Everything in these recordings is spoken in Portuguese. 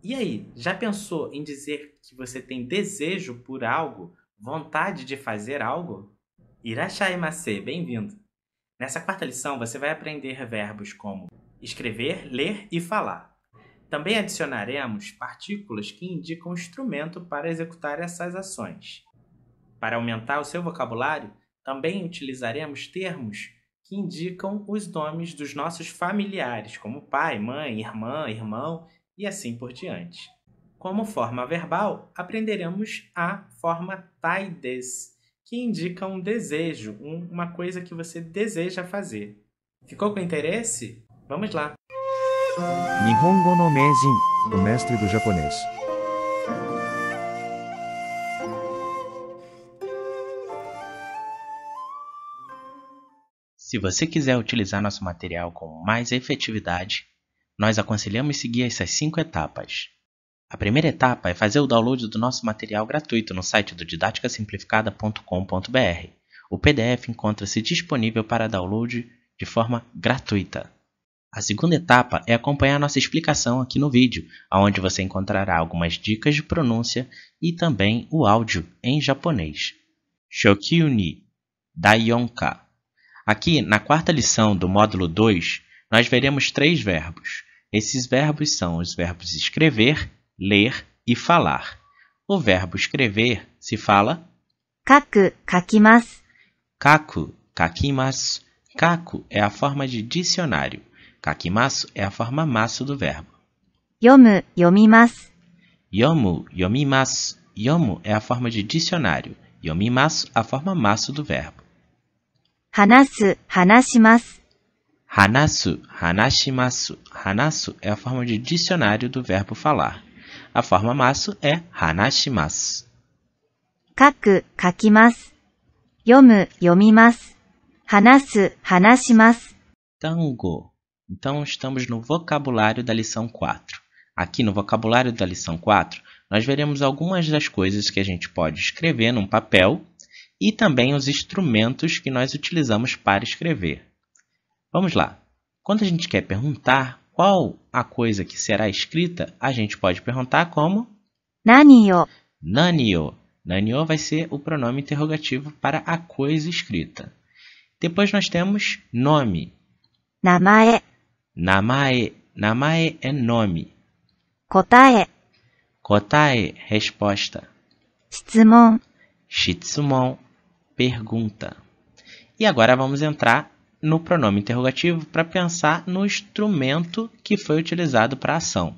E aí, já pensou em dizer que você tem desejo por algo, vontade de fazer algo? Irashaimase, bem-vindo! Nessa quarta lição, você vai aprender verbos como escrever, ler e falar. Também adicionaremos partículas que indicam o instrumento para executar essas ações. Para aumentar o seu vocabulário, também utilizaremos termos que indicam os nomes dos nossos familiares, como pai, mãe, irmã, irmão e assim por diante. Como forma verbal, aprenderemos a forma taides, que indica um desejo, uma coisa que você deseja fazer. Ficou com interesse? Vamos lá! Nihongo no Meijin, o mestre do japonês. Se você quiser utilizar nosso material com mais efetividade, nós aconselhamos seguir essas 5 etapas. A primeira etapa é fazer o download do nosso material gratuito no site do didaticasimplificada.com.br. O PDF encontra-se disponível para download de forma gratuita. A segunda etapa é acompanhar nossa explicação aqui no vídeo, onde você encontrará algumas dicas de pronúncia e também o áudio em japonês. Shokyu ni Daiyonka. Aqui, na quarta lição do módulo 2, nós veremos 3 verbos. Esses verbos são os verbos escrever, ler e falar. O verbo escrever se fala kaku, kakimasu. kaku, kakimasu. Kaku é a forma de dicionário. Kakimasu é a forma masu do verbo. Yomu, yomimasu. Yomu, yomimasu. Yomu é a forma de dicionário. Yomimasu, a forma masu do verbo. Hanasu, hanashimasu. Hanasu, hanashimasu. Hanasu é a forma de dicionário do verbo falar. A forma masu é hanashimasu. Kaku, kakimasu. Yomu, yomimasu. Hanasu, hanashimasu. Tango. Então, estamos no vocabulário da lição 4. Aqui no vocabulário da lição 4, nós veremos algumas das coisas que a gente pode escrever num papel e também os instrumentos que nós utilizamos para escrever. Vamos lá. Quando a gente quer perguntar qual a coisa que será escrita, a gente pode perguntar como Nani o. Nani o. Nani o vai ser o pronome interrogativo para a coisa escrita. Depois nós temos nome. Namae. Namae. Namae é nome. Kotae. Kotae, resposta. Shitsumon. Shitsumon, pergunta. E agora vamos entrar no pronome interrogativo para pensar no instrumento que foi utilizado para a ação.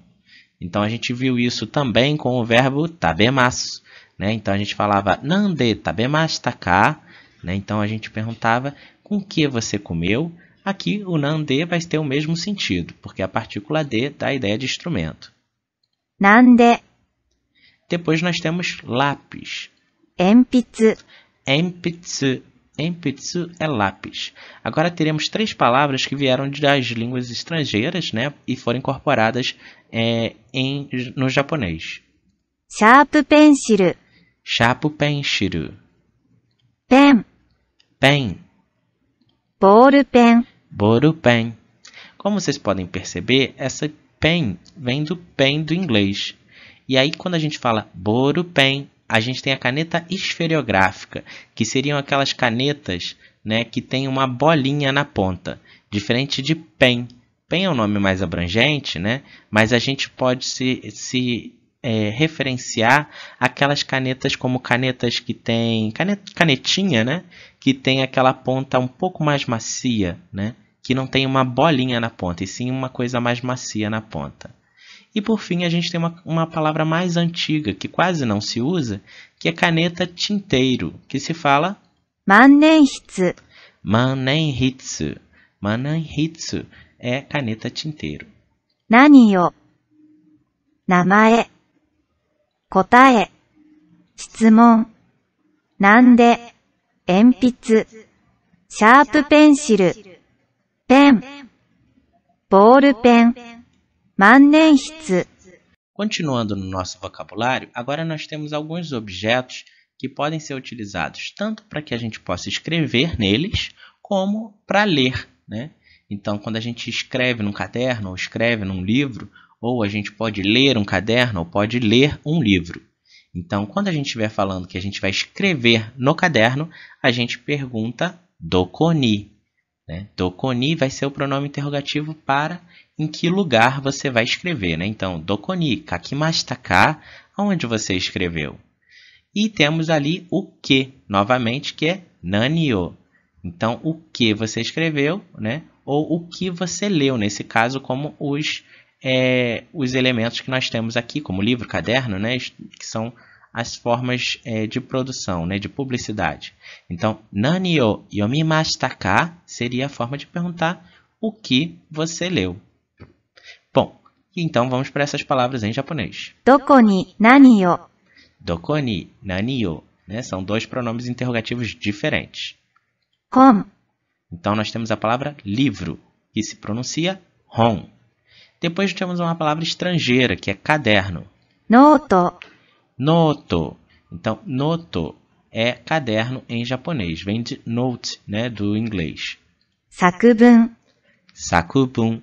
Então a gente viu isso também com o verbo tabemasu, né? Então a gente falava nande tabemashita ka, né? Então a gente perguntava com que você comeu. Aqui o nande vai ter o mesmo sentido, porque a partícula de dá a ideia de instrumento. Nande. Depois nós temos lápis. Enpitsu. Enpitsu. Enpitsu é lápis. Agora teremos 3 palavras que vieram das línguas estrangeiras, né, e foram incorporadas no japonês. Sharp pencil. Sharp pencil. Pen. Pen. Ball pen. Ball pen. Como vocês podem perceber, essa pen vem do pen do inglês. E aí quando a gente fala ball pen, a gente tem a caneta esferográfica, que seriam aquelas canetas, né, que tem uma bolinha na ponta, diferente de pen. Pen é um nome mais abrangente, né, mas a gente pode se referenciar aquelas canetas como canetas que tem canetinha, né, que tem aquela ponta um pouco mais macia, né, que não tem uma bolinha na ponta, e sim uma coisa mais macia na ponta. E por fim, a gente tem uma palavra mais antiga, que quase não se usa, que é caneta tinteiro, que se fala Mannenhitsu. Mannenhitsu. Mannenhitsu é caneta tinteiro. Nani o. Namae. Kotae. Shitsumon. Nande. Enpitsu. Sharp pencil. Pen. Ball pen. Mannenhitsu. Continuando no nosso vocabulário, agora nós temos alguns objetos que podem ser utilizados tanto para que a gente possa escrever neles, como para ler, né? Então, quando a gente escreve num caderno, ou escreve num livro, ou a gente pode ler um caderno, ou pode ler um livro. Então, quando a gente estiver falando que a gente vai escrever no caderno, a gente pergunta doko ni, né? Doko ni vai ser o pronome interrogativo para em que lugar você vai escrever, né? Então, doko ni kakimashita ka? Onde você escreveu? E temos ali o que, novamente, que é nani o. Então, o que você escreveu, né? Ou o que você leu, nesse caso, como os elementos que nós temos aqui, como livro, caderno, né? Que são as formas de produção, né? De publicidade. Então, nani o yomimashita ka? Seria a forma de perguntar o que você leu. Bom, então vamos para essas palavras em japonês. Doko ni nani o? Doko ni nani o, né? São dois pronomes interrogativos diferentes. Kon. Então nós temos a palavra livro, que se pronuncia hon. Depois temos uma palavra estrangeira, que é caderno. Noto. Noto. Então, noto é caderno em japonês. Vem de note, né? Do inglês. Sakubun. Sakubun.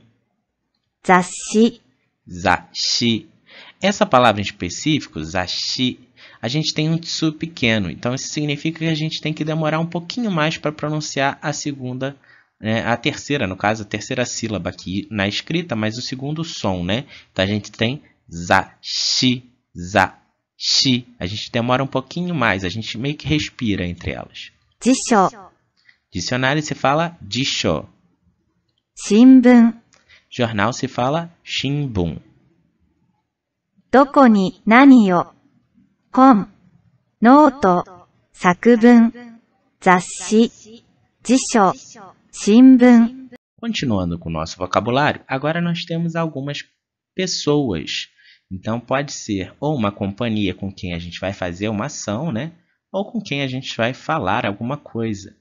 Zasshi. Zashi. Essa palavra em específico, zashi, a gente tem um tsu pequeno. Então, isso significa que a gente tem que demorar um pouquinho mais para pronunciar a segunda, né, a terceira, no caso, a terceira sílaba aqui na escrita, mas o segundo som, né? Então, a gente tem zashi, zashi. A gente demora um pouquinho mais, a gente meio que respira entre elas. Jisho. Dicionário se fala jisho. Shinbun. Jornal se fala shinbun. Doko ni nani o? Kon. Noto. Sakubun. Zasshi. Jisho. Shinbun. Continuando com o nosso vocabulário, agora nós temos algumas pessoas. Então, pode ser ou uma companhia com quem a gente vai fazer uma ação, né? Ou com quem a gente vai falar alguma coisa.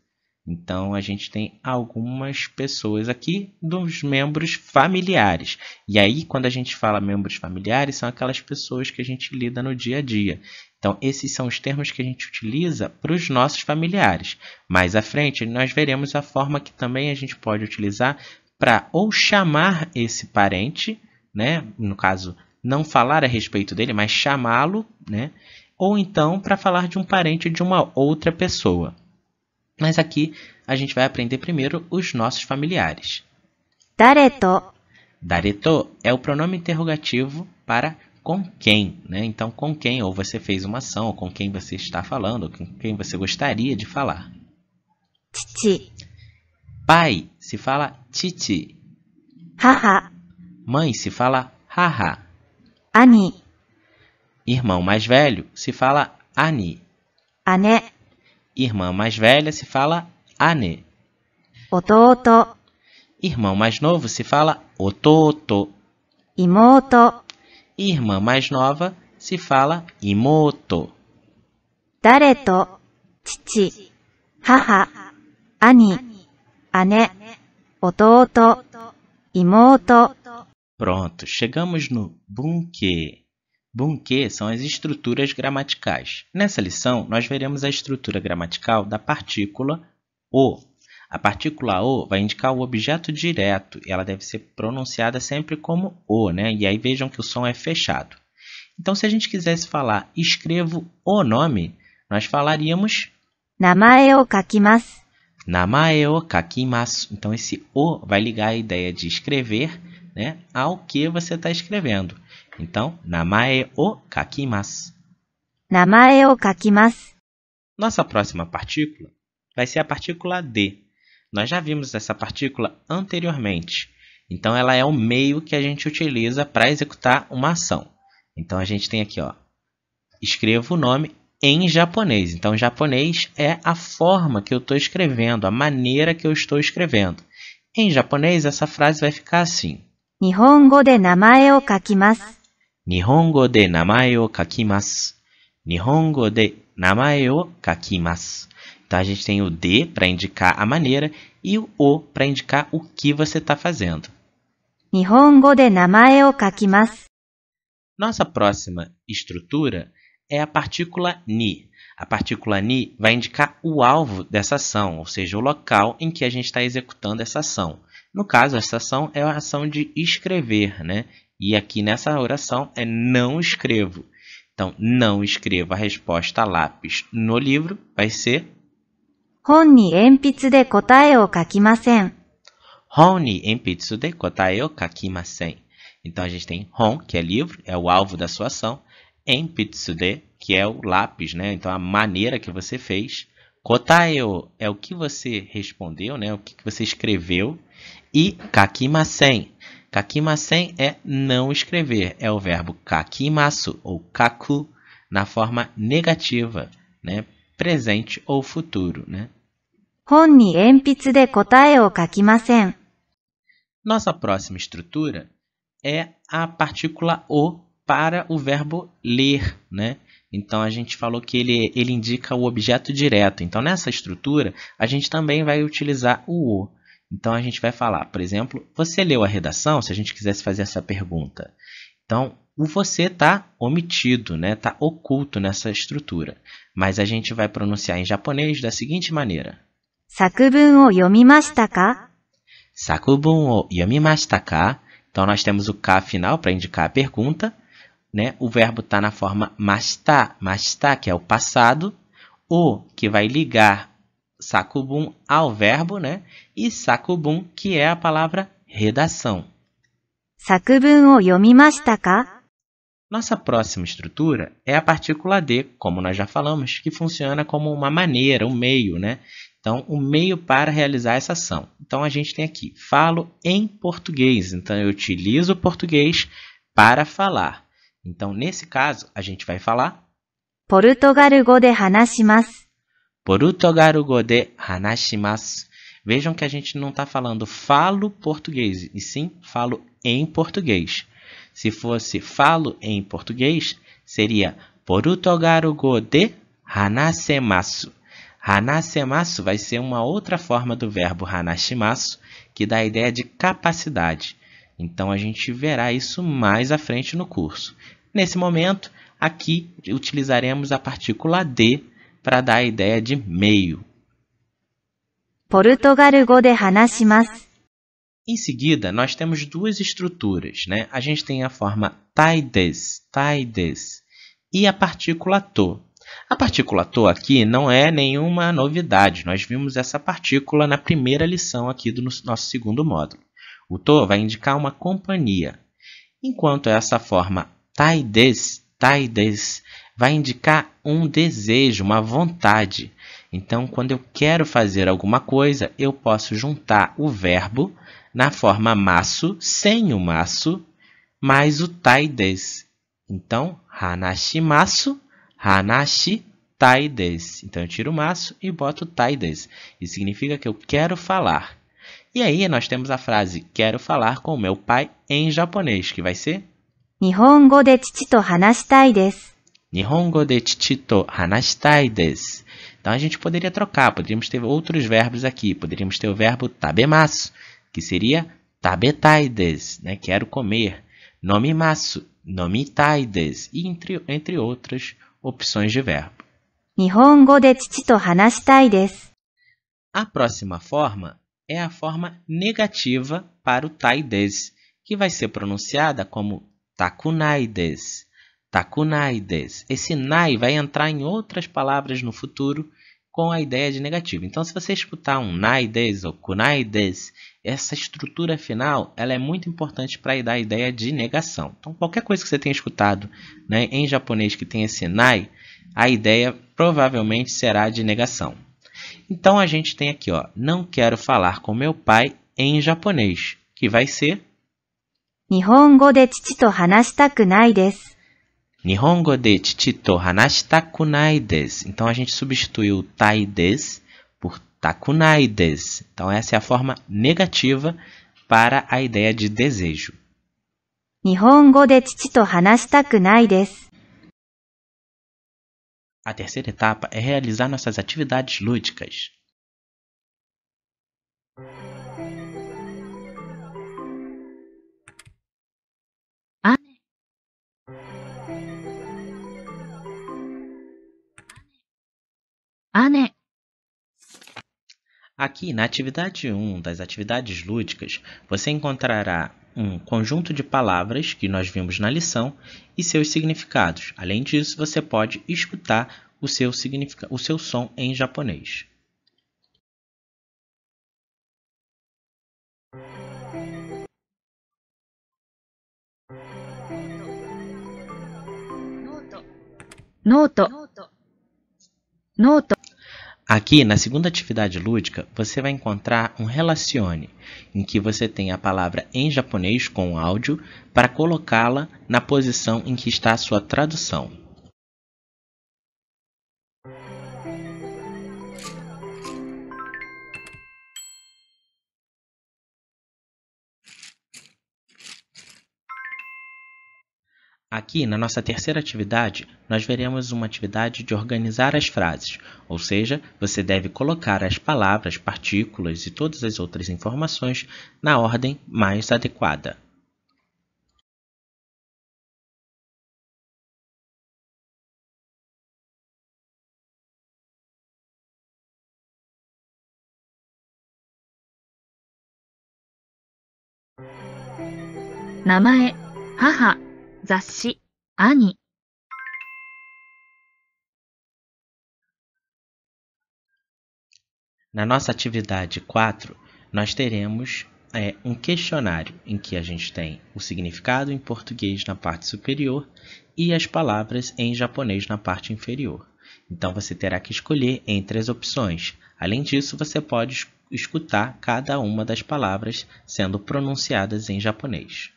Então, a gente tem algumas pessoas aqui dos membros familiares. E aí, quando a gente fala membros familiares, são aquelas pessoas que a gente lida no dia a dia. Então, esses são os termos que a gente utiliza para os nossos familiares. Mais à frente, nós veremos a forma que também a gente pode utilizar para ou chamar esse parente, né? No caso, não falar a respeito dele, mas chamá-lo, né? Ou então para falar de um parente de uma outra pessoa. Mas aqui a gente vai aprender primeiro os nossos familiares. Dareto. Dareto é o pronome interrogativo para com quem, né? Então, com quem ou você fez uma ação, ou com quem você está falando, ou com quem você gostaria de falar. Chichi. Pai se fala chichi. Haha. Mãe se fala haha. Ani. Irmão mais velho se fala ani. Ane. Irmã mais velha se fala ane. Ototo. Irmão mais novo se fala ototo. Imoto. Irmã mais nova se fala imoto. Dareto. Chichi. Haha. Ani. Ane. Ototo. Imoto. Pronto, chegamos no bunke. Bunke são as estruturas gramaticais. Nessa lição, nós veremos a estrutura gramatical da partícula o. A partícula o vai indicar o objeto direto e ela deve ser pronunciada sempre como o, né? E aí vejam que o som é fechado. Então, se a gente quisesse falar escrevo o nome, nós falaríamos Namae o kakimasu. namae o kakimasu. Então, esse o vai ligar a ideia de escrever, né, ao que você está escrevendo. Então, namae o kakimasu. Namae o kakimasu. Nossa próxima partícula vai ser a partícula de. Nós já vimos essa partícula anteriormente. Então, ela é o meio que a gente utiliza para executar uma ação. Então, a gente tem aqui, ó, escrevo o nome em japonês. Então, japonês é a forma que eu estou escrevendo, a maneira que eu estou escrevendo. Em japonês, essa frase vai ficar assim. Nihongo de namae o kakimasu. Nihongo de namae o kakimasu. Nihongo de namae o kakimasu. Então, a gente tem o de para indicar a maneira e o para indicar o que você está fazendo. Nihongo de namae o kakimasu. Nossa próxima estrutura é a partícula ni. A partícula ni vai indicar o alvo dessa ação, ou seja, o local em que a gente está executando essa ação. No caso, essa ação é a ação de escrever, né? E aqui nessa oração é não escrevo. Então, não escrevo a resposta a lápis no livro, vai ser 本に鉛筆で答えを書きません。 Hon ni enpitsu de kotae o kakimasen. Então, a gente tem hon, que é livro, é o alvo da sua ação. Enpitsu de, que é o lápis, né? Então, a maneira que você fez. Kotae o é o que você respondeu, né? O que você escreveu. E kakimasen. Kakimasen é não escrever. É o verbo kakimasu ou kaku na forma negativa, né? Presente ou futuro, né? 本に鉛筆で答えを書きません。 Nossa próxima estrutura é a partícula o para o verbo ler, né? Então, a gente falou que ele indica o objeto direto. Então, nessa estrutura, a gente também vai utilizar o o. Então, a gente vai falar, por exemplo, você leu a redação? Se a gente quisesse fazer essa pergunta. Então, o você está omitido, né? Está oculto nessa estrutura. Mas a gente vai pronunciar em japonês da seguinte maneira. 作文を読みましたか？ Sakubun o yamimashita ka. Então, nós temos o ka final para indicar a pergunta, né? O verbo está na forma mashita, mashita, que é o passado. O, que vai ligar sakubun ao verbo, né? E sakubun, que é a palavra redação. 作文を読みましたか？ Nossa próxima estrutura é a partícula de, como nós já falamos, que funciona como uma maneira, um meio, né? Então, o meio para realizar essa ação. Então, a gente tem aqui, falo em português. Então, eu utilizo o português para falar. Então, nesse caso, a gente vai falar ポルトガル語で話します。 Porutogarugo de hanashimasu. Vejam que a gente não está falando falo português, e sim falo em português. Se fosse falo em português, seria Porutogarugo de hanasemasu. Hanasemasu vai ser uma outra forma do verbo hanashimasu, que dá a ideia de capacidade. Então, a gente verá isso mais à frente no curso. Nesse momento, aqui utilizaremos a partícula de para dar a ideia de meio. ポルトガル語で話します。 Em seguida, nós temos duas estruturas, né? A gente tem a forma taides, taides, e a partícula to. A partícula to aqui não é nenhuma novidade. Nós vimos essa partícula na primeira lição aqui do nosso segundo módulo. O to vai indicar uma companhia, enquanto essa forma taides, taides, vai indicar um desejo, uma vontade. Então, quando eu quero fazer alguma coisa, eu posso juntar o verbo na forma masu, sem o masu, mais o taides. Então, hanashimasu, hanashi taides. Então, eu tiro o masu e boto taides. Isso significa que eu quero falar. E aí, nós temos a frase quero falar com o meu pai em japonês, que vai ser 日本語で父と話したいです。 Nihongo de chichi to hanashitai desu. Então, a gente poderia trocar, poderíamos ter outros verbos aqui. Poderíamos ter o verbo tabemasu, que seria tabetai desu, né? Quero comer. Nomimasu, nomitai desu. E entre outras opções de verbo. 日本語で父と話したいです。 A próxima forma é a forma negativa para o tai desu, que vai ser pronunciada como takunai desu. Takunai desu. Esse nai vai entrar em outras palavras no futuro com a ideia de negativo. Então, se você escutar um nai desu ou kunai desu, essa estrutura final ela é muito importante para dar a ideia de negação. Então, qualquer coisa que você tenha escutado, né, em japonês que tenha esse nai, a ideia provavelmente será de negação. Então, a gente tem aqui, ó, não quero falar com meu pai em japonês, que vai ser 日本語で父と話したくないです。 Nihongo de chichi to hanashitakunai desu. Então, a gente substituiu o tai desu por takunai desu. Então, essa é a forma negativa para a ideia de desejo. 日本語で父と話したくないです。 A terceira etapa é realizar nossas atividades lúdicas. Aqui, na atividade 1 das atividades lúdicas, você encontrará um conjunto de palavras que nós vimos na lição e seus significados. Além disso, você pode escutar o seu som em japonês. Noto. Aqui, na segunda atividade lúdica, você vai encontrar um relacione, em que você tem a palavra em japonês com áudio para colocá-la na posição em que está a sua tradução. Aqui, na nossa terceira atividade, nós veremos uma atividade de organizar as frases, ou seja, você deve colocar as palavras, partículas e todas as outras informações na ordem mais adequada. Namae, haha, zasshi, ani. Na nossa atividade 4, nós teremos um questionário em que a gente tem o significado em português na parte superior e as palavras em japonês na parte inferior. Então você terá que escolher entre as opções. Além disso, você pode escutar cada uma das palavras sendo pronunciadas em japonês.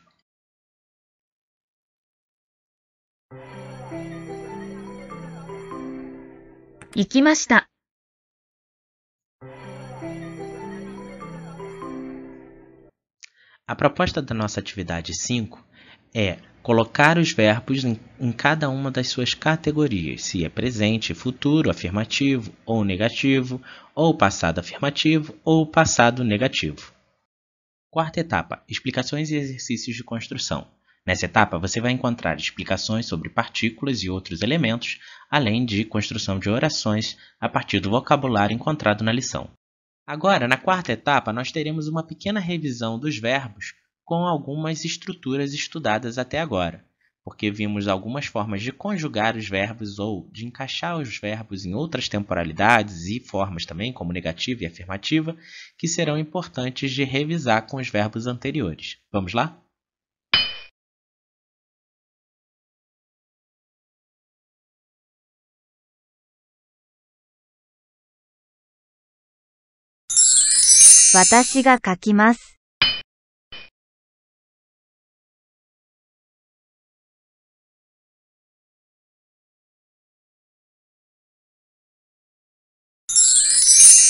Ikimashita. A proposta da nossa atividade 5 é colocar os verbos em cada uma das suas categorias, se é presente, futuro, afirmativo ou negativo, ou passado afirmativo ou passado negativo. Quarta etapa, explicações e exercícios de construção. Nessa etapa, você vai encontrar explicações sobre partículas e outros elementos, além de construção de orações a partir do vocabulário encontrado na lição. Agora, na quarta etapa, nós teremos uma pequena revisão dos verbos com algumas estruturas estudadas até agora, porque vimos algumas formas de conjugar os verbos ou de encaixar os verbos em outras temporalidades e formas também, como negativa e afirmativa, que serão importantes de revisar com os verbos anteriores. Vamos lá? Watashi ga kakimasu.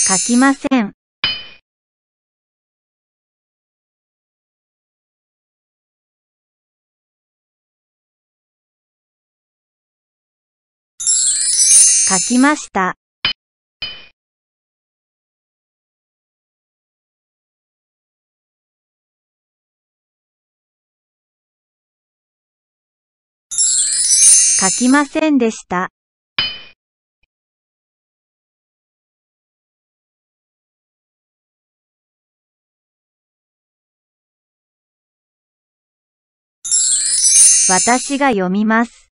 Kakimasen. Kakimashita. Kakimasen deshita. Watashi ga yomimasu.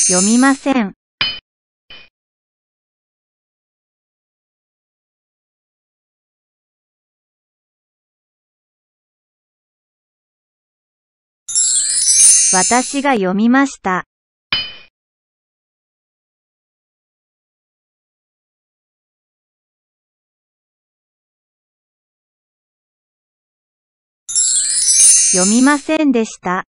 Yomimasen. Watashi ga yomimashita. Yomimasen deshita.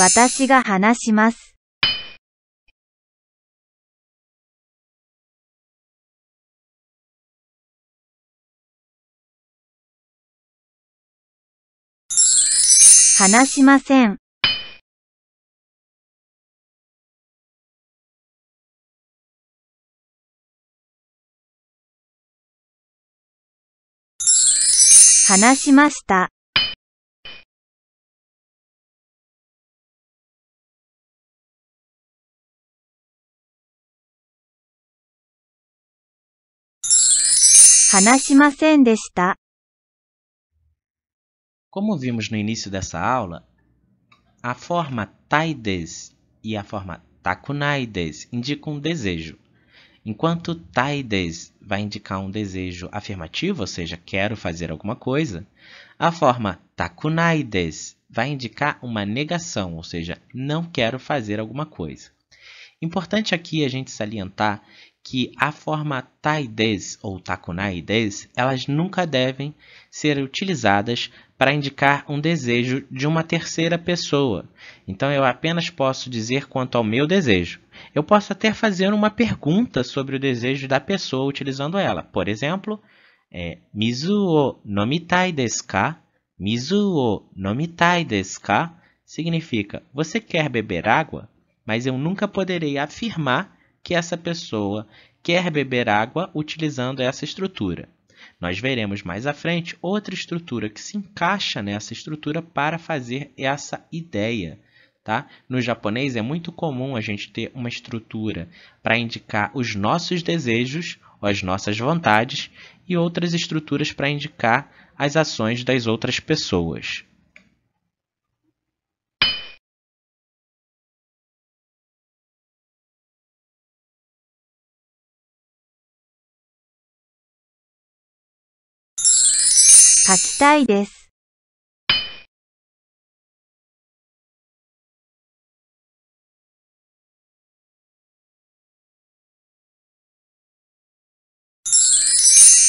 Watashi ga hanashimasu. Hanashimasen. 話しました。話しませんでした。Como vimos no início dessa aula, a forma taides e a forma takunaides indicam um desejo. Enquanto taides vai indicar um desejo afirmativo, ou seja, quero fazer alguma coisa, a forma takunaides vai indicar uma negação, ou seja, não quero fazer alguma coisa. Importante aqui a gente salientar que a forma taides ou takunaides, elas nunca devem ser utilizadas para indicar um desejo de uma terceira pessoa. Então, eu apenas posso dizer quanto ao meu desejo. Eu posso até fazer uma pergunta sobre o desejo da pessoa utilizando ela. Por exemplo, Mizu o nomitai desu ka? Mizu o nomitai desu ka? Significa, você quer beber água? Mas eu nunca poderei afirmar que essa pessoa quer beber água utilizando essa estrutura. Nós veremos mais à frente outra estrutura que se encaixa nessa estrutura para fazer essa ideia. Tá? No japonês é muito comum a gente ter uma estrutura para indicar os nossos desejos ou as nossas vontades e outras estruturas para indicar as ações das outras pessoas.書きたいです。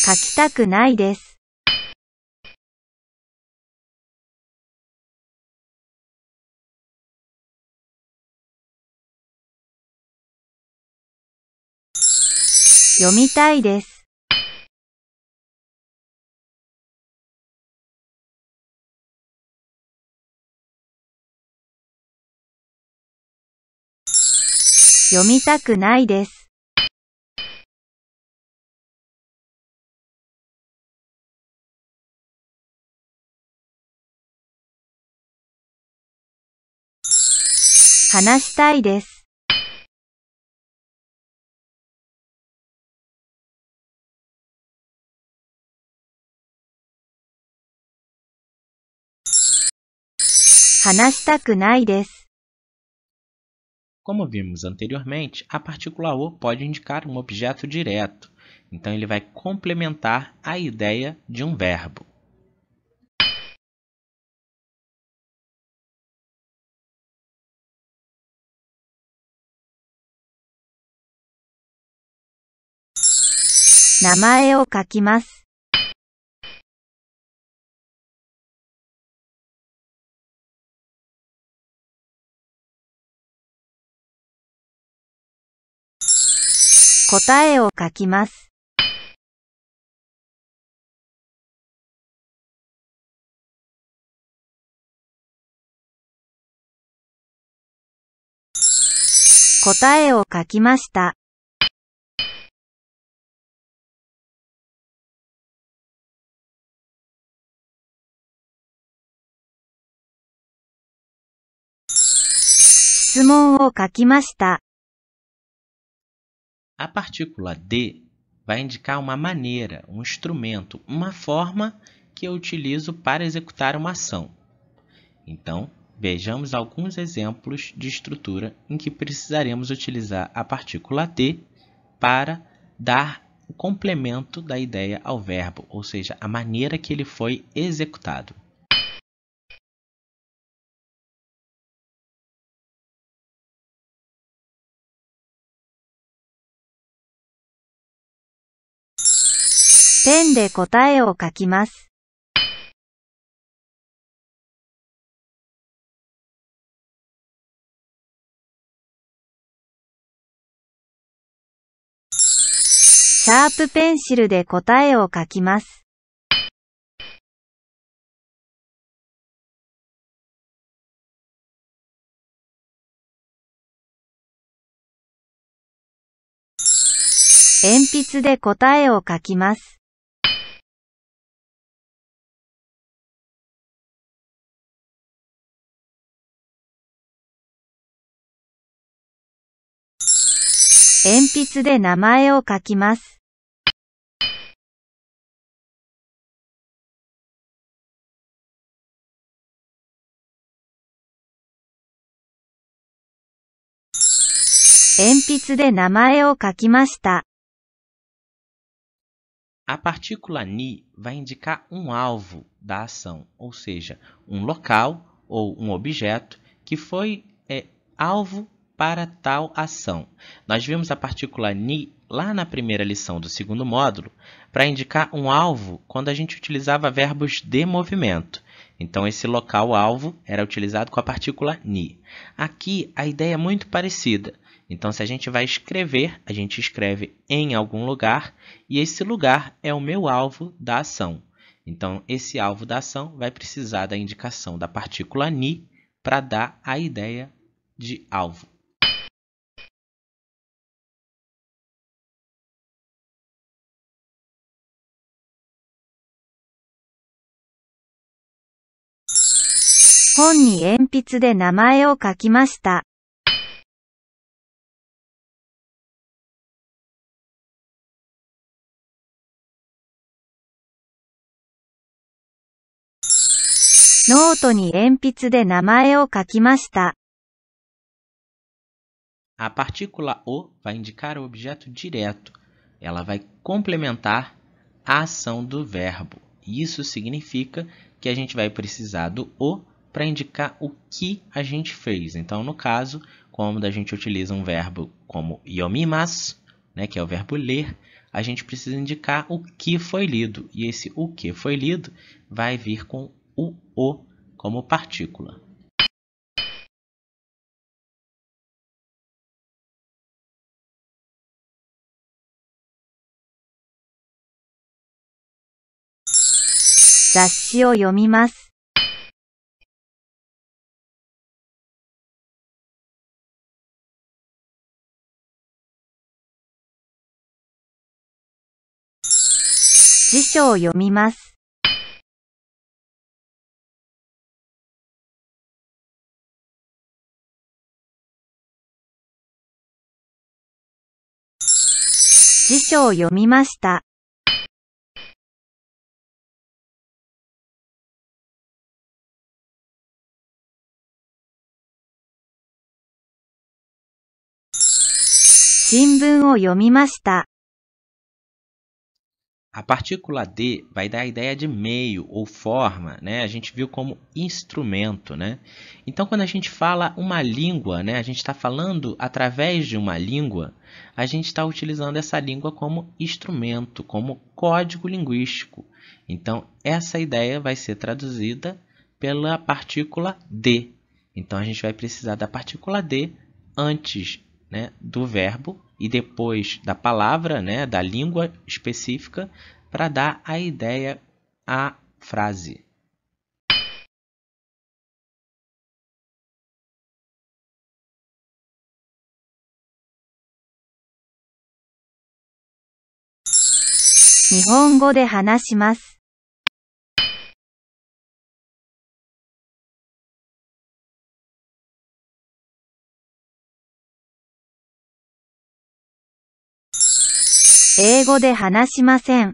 書きたくないです。読みたいです。読みたくないです。話したいです。話したくないです。Como vimos anteriormente, a partícula o pode indicar um objeto direto, então ele vai complementar a ideia de um verbo. "名前を書きます。答えを書きます。答えを書きました。質問を書きました。A partícula de vai indicar uma maneira, um instrumento, uma forma que eu utilizo para executar uma ação. Então, vejamos alguns exemplos de estrutura em que precisaremos utilizar a partícula de para dar o complemento da ideia ao verbo, ou seja, a maneira que ele foi executado. "ペンで答えを書きます。シャープペンシルで答えを書きます。鉛筆で答えを書きます。鉛筆で名前を書きます。鉛筆で名前を書きました。A partícula ni vai indicar alvo da ação, ou seja, local ou objeto que foi alvo para tal ação. Nós vimos a partícula ni lá na primeira lição do segundo módulo para indicar alvo quando a gente utilizava verbos de movimento. Então, esse local-alvo era utilizado com a partícula ni. Aqui, a ideia é muito parecida. Então, se a gente vai escrever, a gente escreve em algum lugar, e esse lugar é o meu alvo da ação. Então, esse alvo da ação vai precisar da indicação da partícula ni para dar a ideia de alvo. "本に鉛筆で名前を書きました。ノートに鉛筆で名前を書きました。A partícula o vai indicar o objeto direto. Ela vai complementar a ação do verbo. Isso significa que a gente vai precisar do o para indicar o que a gente fez. Então, no caso, quando a gente utiliza um verbo como yomimasu, né, que é o verbo ler, a gente precisa indicar o que foi lido. E esse o que foi lido vai vir com o como partícula. "雑誌を読みます。辞書を読みます。辞書を読みました。新聞を読みました。A partícula de vai dar a ideia de meio ou forma, né? A gente viu como instrumento, né? Então, quando a gente fala uma língua, né? A gente está falando através de uma língua, a gente está utilizando essa língua como instrumento, como código linguístico. Então, essa ideia vai ser traduzida pela partícula de. Então, a gente vai precisar da partícula de antes, né, do verbo e depois da palavra, né, da língua específica, para dar a ideia à frase. "Nihongo de hanashimasu." "英語で話しません."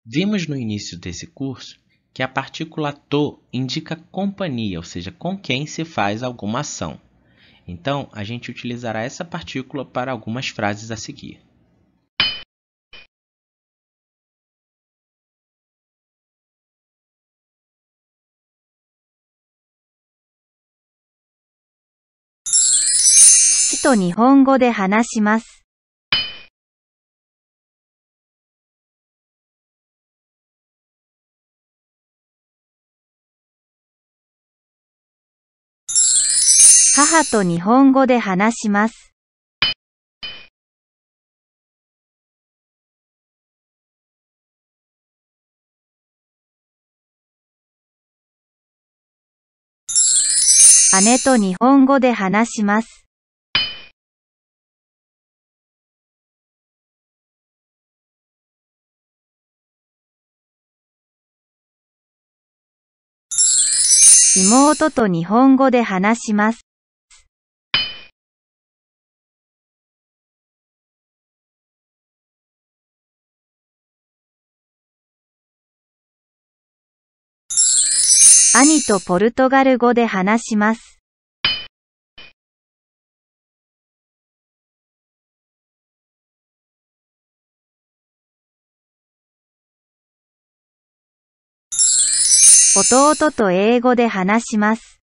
Vimos no início desse curso que a partícula to indica companhia, ou seja, com quem se faz alguma ação. Então, a gente utilizará essa partícula para algumas frases a seguir. "父と日本語で話します." "母と日本語で話します." "姉と日本語で話します." "妹と日本語で話します."兄とポルトガル語で話します。弟と英語で話します。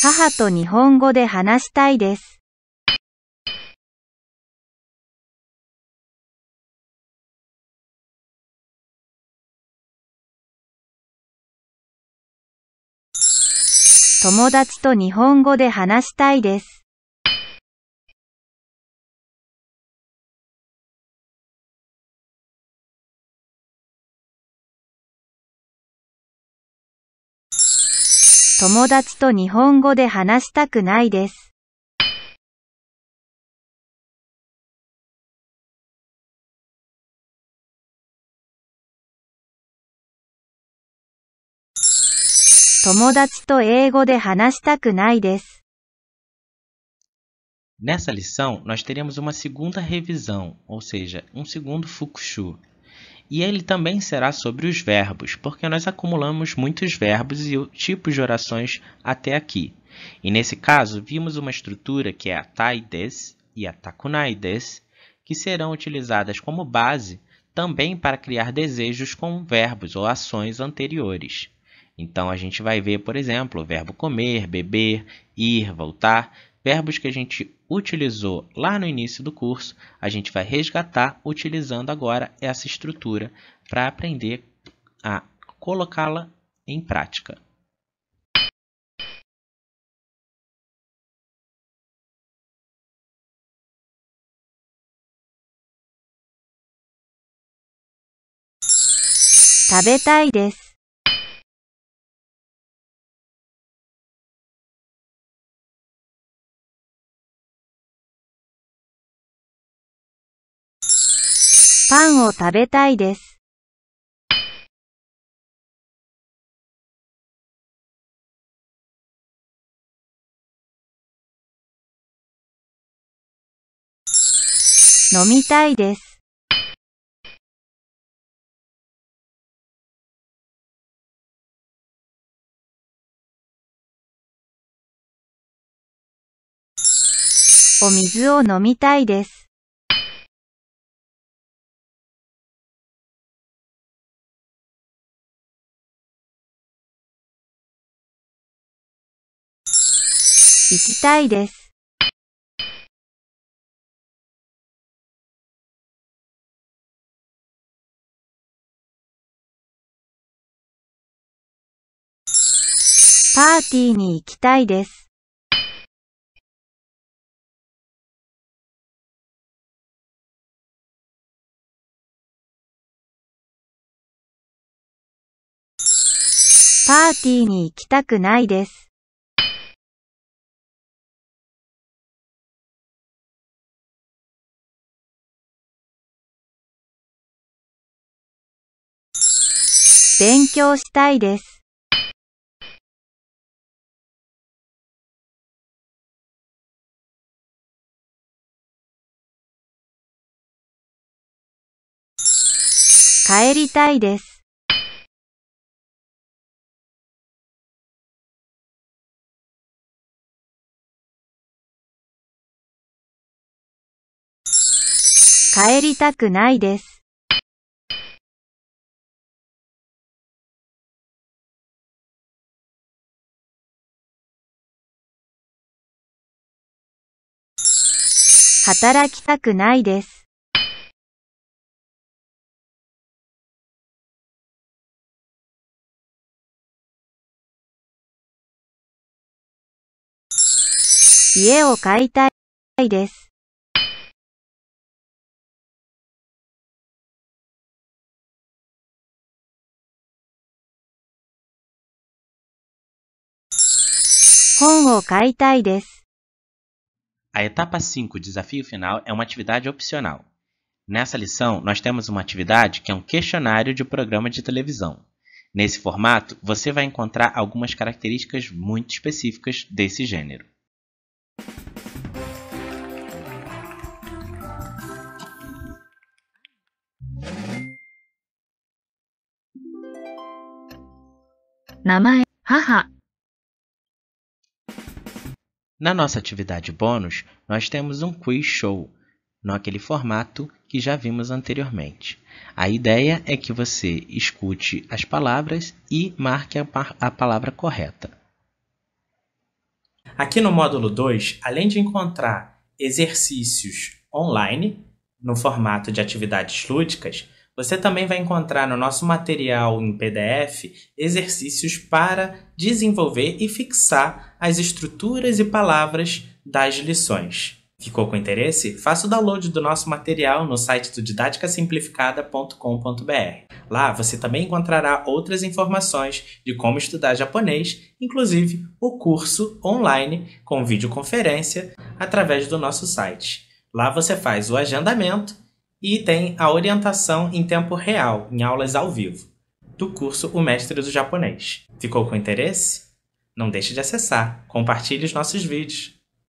母と日本語で話したいです。友達と日本語で話したいです。友達と日本語で話したくないです。友達と英語で話したくないです。Nessa lição, nós teremos uma segunda revisão, ou seja, um segundo fukushu. E ele também será sobre os verbos, porque nós acumulamos muitos verbos e tipos de orações até aqui. E nesse caso, vimos uma estrutura que é a tai des e a takunai des, que serão utilizadas como base também para criar desejos com verbos ou ações anteriores. Então, a gente vai ver, por exemplo, o verbo comer, beber, ir, voltar, verbos que a gente utilizou lá no início do curso, a gente vai resgatar utilizando agora essa estrutura para aprender a colocá-la em prática. Tabetai desu. Panを食べたいです。飲みたいです。お水を飲みたいです。行きたいです。パーティーに行きたいです。パーティーに行きたくないです。勉強したいです。帰りたいです。帰りたくないです。働きたくないです。家を買いたいです。本を買いたいです。A etapa 5, desafio final, é uma atividade opcional. Nessa lição, nós temos uma atividade que é um questionário de programa de televisão. Nesse formato, você vai encontrar algumas características muito específicas desse gênero. 名前、母、 Na nossa atividade bônus, nós temos um quiz show, naquele formato que já vimos anteriormente. A ideia é que você escute as palavras e marque a palavra correta. Aqui no módulo 2, além de encontrar exercícios online, no formato de atividades lúdicas, você também vai encontrar no nosso material em PDF exercícios para desenvolver e fixar as estruturas e palavras das lições. Ficou com interesse? Faça o download do nosso material no site do didaticasimplificada.com.br. Lá você também encontrará outras informações de como estudar japonês, inclusive o curso online com videoconferência através do nosso site. Lá você faz o agendamento e tem a orientação em tempo real, em aulas ao vivo, do curso O Mestre do Japonês. Ficou com interesse? Não deixe de acessar, compartilhe os nossos vídeos.